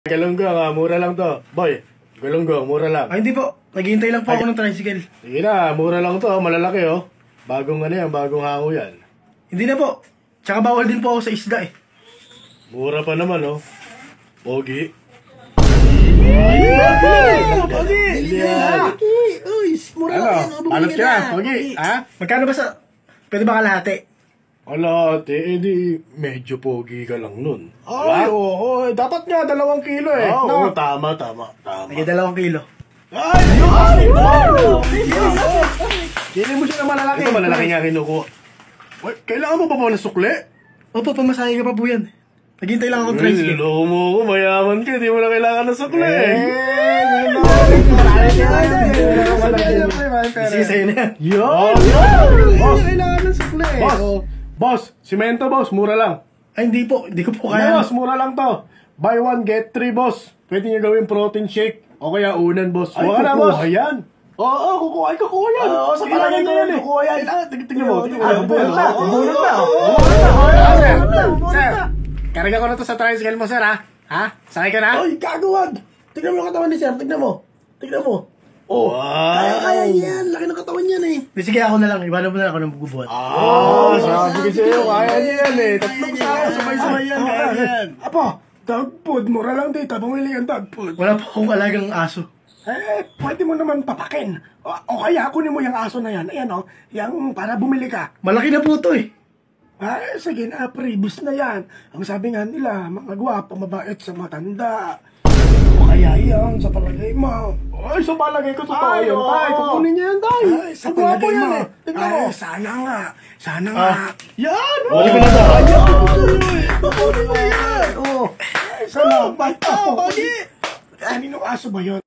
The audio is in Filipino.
Galunggong, mura lang to. Boy, galunggong, mura lang. Ay, hindi po. Naghihintay lang po ako ng tricycle. Sige na, mura lang to. Malalaki, oh. Bagong ano yan, bagong hango yan. Hindi na po. Tsaka bawal din po ako sa isda eh. Mura pa naman, oh. Pogi. Pogi! Uy, mura Ano? lang. Alat ka, Pogi. Ha? Magkano ba sa... Pwede ba kalahati? Alate, edi medyo pogi ka lang nun. Ay, oo. Dapat nga 2 kilo eh. Oo, tama. Naging 2 kilo. Ay! Kili mo siya na malalaki. Ito, malalaki nga kinukuha. Uy, kailangan mo pa ba ng sukle? Opo, pamasahe ka pa po yan. Naghihintay lang ako ng tricycle. Niloko mo ako, mayaman ka. Di mo na kailangan ng sukle. Sisay na yan. Yun! Boss! Kailangan ng sukle. Boss, simento boss, mura lang. Ay, hindi po. Hindi ko po Kaya kaya. boss, mura lang to. Buy 1, get 3 boss. Pwede nyo gawin protein shake. O kaya unan boss. Ay, Huwag ka na kukuha boss. yan. Oo, kukuha yan. Oo, sa palagay ko yan, kukuha yan. Tignan mo. Bunot na. Sir, karga ko na to sa tricycle mo, sir, ha? Ha? Sakay ka na? Uy, kagawad! Tignan mo yung katawan ni Sir. Tignan mo. Oh, Kaya niyan. Laki ng katawan niyan eh. Sige, ako na lang. Iwanan mo na ako ng bubuhat. sabi ko sa'yo, kaya niya yan eh. Tatlong sa'yo, sabay-sabay yan. Kaya yan. Apo, dog food. Mura lang dito. Bumili ang dog food. Wala po akong alagang aso. Pwede mo naman papakin. O kaya kunin mo yung aso na yan. Ayan o. Yung para bumili ka. Malaki na po ito eh. Ay, sige na. Prebus na yan. Ang sabi nga nila, mga gwapo, mabait sa matanda. O kaya yan, sa palagay mo. Ay, sa palagay ko totoo yun, tay. Kukunin niya yan, tay. Ay, sa Ang gwapo palagay yan mo. eh. Tignan mo. Ay, sana nga. Sana nga. Yan! Hindi ko na ba? Kukunin mo yan. Oh. Ay, salamat. Kaninong aso ba yun?